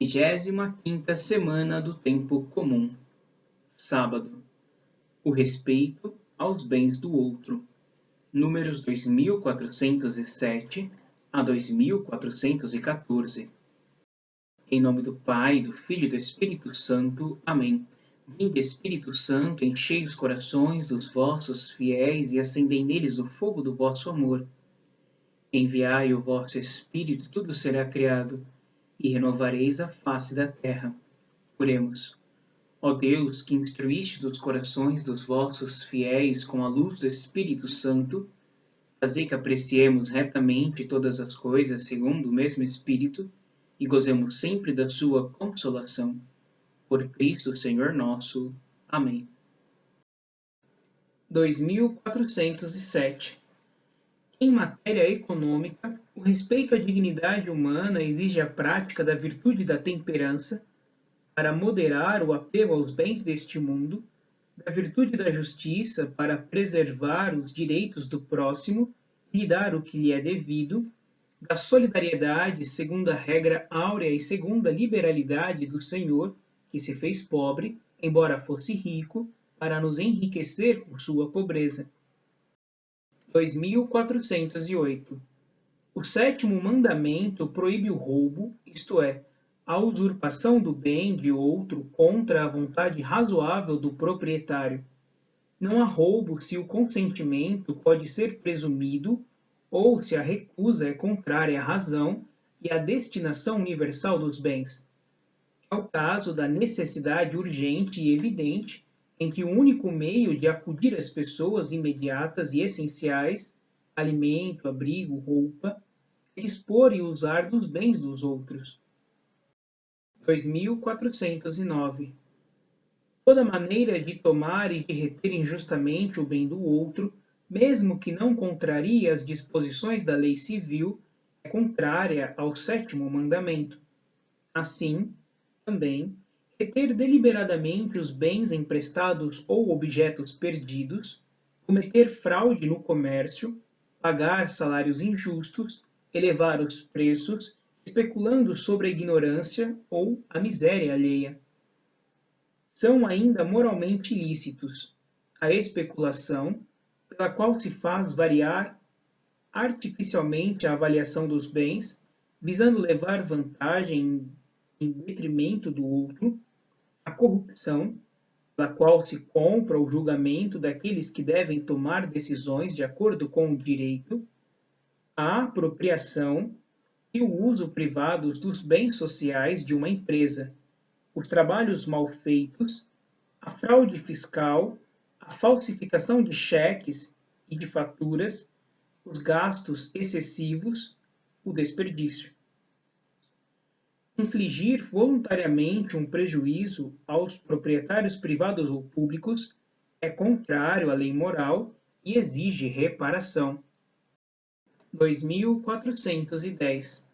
25ª semana do tempo comum. Sábado. O respeito aos bens do outro. Números 2407 a 2414. Em nome do Pai, do Filho e do Espírito Santo. Amém. Vinde, Espírito Santo, enchei os corações dos vossos fiéis e acendei neles o fogo do vosso amor. Enviai o vosso Espírito, tudo será criado, e renovareis a face da terra. Oremos. Ó Deus, que instruíste os corações dos vossos fiéis com a luz do Espírito Santo, fazei que apreciemos retamente todas as coisas segundo o mesmo Espírito e gozemos sempre da sua consolação. Por Cristo Senhor nosso. Amém. 2407. Em matéria econômica, o respeito à dignidade humana exige a prática da virtude da temperança para moderar o apego aos bens deste mundo, da virtude da justiça para preservar os direitos do próximo e lhe dar o que lhe é devido, da solidariedade segundo a regra áurea e segundo a liberalidade do Senhor, que se fez pobre, embora fosse rico, para nos enriquecer por sua pobreza. 2408. O sétimo mandamento proíbe o roubo, isto é, a usurpação do bem de outro contra a vontade razoável do proprietário. Não há roubo se o consentimento pode ser presumido ou se a recusa é contrária à razão e à destinação universal dos bens. É o caso da necessidade urgente e evidente em que o único meio de acudir às pessoas imediatas e essenciais, alimento, abrigo, roupa, é dispor e usar dos bens dos outros. 2409. Toda maneira de tomar e de reter injustamente o bem do outro, mesmo que não contrarie as disposições da lei civil, é contrária ao sétimo mandamento. Assim, também, reter deliberadamente os bens emprestados ou objetos perdidos, cometer fraude no comércio, pagar salários injustos, elevar os preços, especulando sobre a ignorância ou a miséria alheia. São ainda moralmente ilícitos a especulação, pela qual se faz variar artificialmente a avaliação dos bens, visando levar vantagem em detrimento do outro, a corrupção, pela qual se compra o julgamento daqueles que devem tomar decisões de acordo com o direito, a apropriação e o uso privado dos bens sociais de uma empresa, os trabalhos mal feitos, a fraude fiscal, a falsificação de cheques e de faturas, os gastos excessivos, o desperdício. Infligir voluntariamente um prejuízo aos proprietários privados ou públicos é contrário à lei moral e exige reparação. 2410.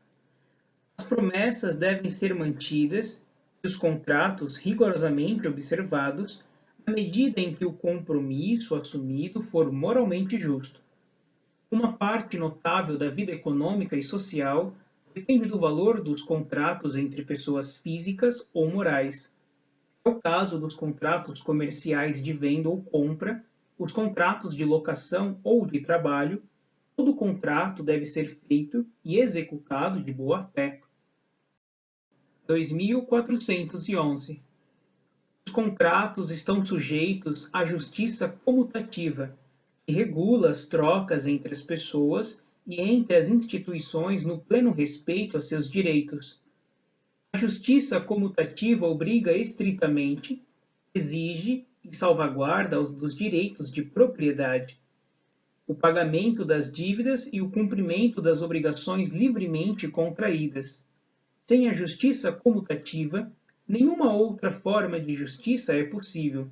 As promessas devem ser mantidas e os contratos rigorosamente observados na medida em que o compromisso assumido for moralmente justo. Uma parte notável da vida econômica e social depende do valor dos contratos entre pessoas físicas ou morais. É o caso dos contratos comerciais de venda ou compra, os contratos de locação ou de trabalho. Todo contrato deve ser feito e executado de boa fé. 2411. Os contratos estão sujeitos à justiça comutativa, que regula as trocas entre as pessoas e entre as instituições no pleno respeito a seus direitos. A justiça comutativa obriga estritamente, exige e salvaguarda os direitos de propriedade, o pagamento das dívidas e o cumprimento das obrigações livremente contraídas. Sem a justiça comutativa, nenhuma outra forma de justiça é possível.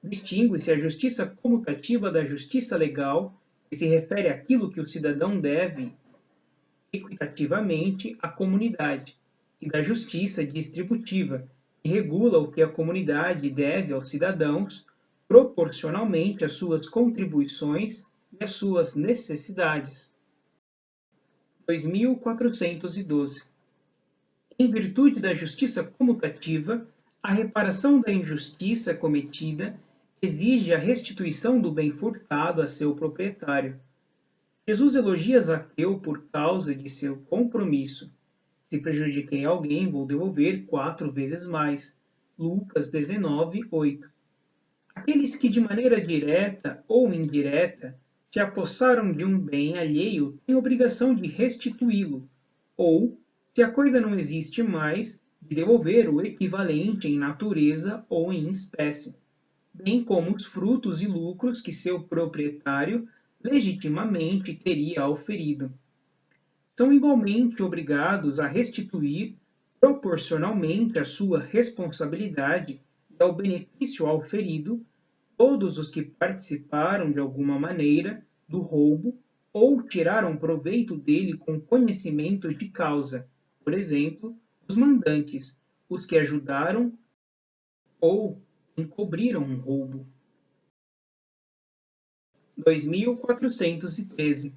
Distingue-se a justiça comutativa da justiça legal, que se refere àquilo que o cidadão deve equitativamente à comunidade, e da justiça distributiva, que regula o que a comunidade deve aos cidadãos proporcionalmente às suas contribuições e às suas necessidades. 2412. Em virtude da justiça comutativa, a reparação da injustiça cometida exige a restituição do bem furtado a seu proprietário. Jesus elogia Zaqueu por causa de seu compromisso. Se prejudiquei alguém, vou devolver 4 vezes mais. Lucas 19:8. Aqueles que de maneira direta ou indireta se apossaram de um bem alheio têm obrigação de restituí-lo, ou, se a coisa não existe mais, de devolver o equivalente em natureza ou em espécie, bem como os frutos e lucros que seu proprietário legitimamente teria auferido. São igualmente obrigados a restituir, proporcionalmente à sua responsabilidade e ao benefício auferido, todos os que participaram de alguma maneira do roubo ou tiraram proveito dele com conhecimento de causa, por exemplo, os mandantes, os que ajudaram ou encobriram um roubo. 2413.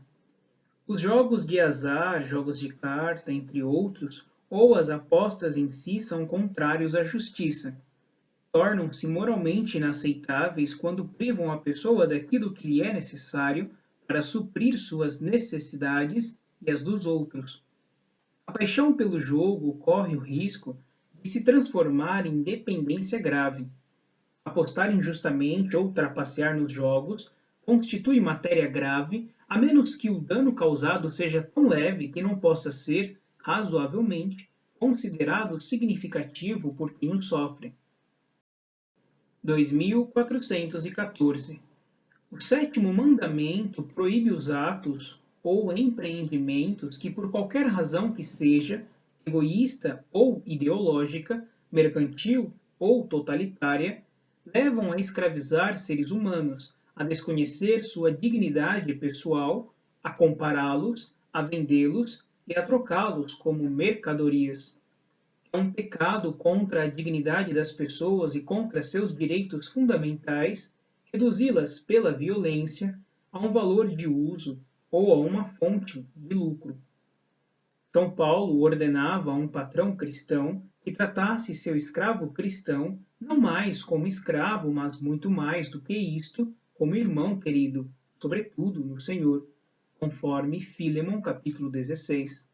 Os jogos de azar, jogos de carta, entre outros, ou as apostas em si são contrários à justiça. Tornam-se moralmente inaceitáveis quando privam a pessoa daquilo que lhe é necessário para suprir suas necessidades e as dos outros. A paixão pelo jogo corre o risco de se transformar em dependência grave. Apostar injustamente ou trapacear nos jogos constitui matéria grave, a menos que o dano causado seja tão leve que não possa ser, razoavelmente, considerado significativo por quem o sofre. 2414. O sétimo mandamento proíbe os atos ou empreendimentos que, por qualquer razão que seja, egoísta ou ideológica, mercantil ou totalitária, levam a escravizar seres humanos, a desconhecer sua dignidade pessoal, a compará-los, a vendê-los e a trocá-los como mercadorias. É um pecado contra a dignidade das pessoas e contra seus direitos fundamentais reduzi-las pela violência a um valor de uso ou a uma fonte de lucro. São Paulo ordenava a um patrão cristão que tratasse seu escravo cristão não mais como escravo, mas muito mais do que isto, como irmão querido, sobretudo no Senhor, conforme Filemon capítulo 16.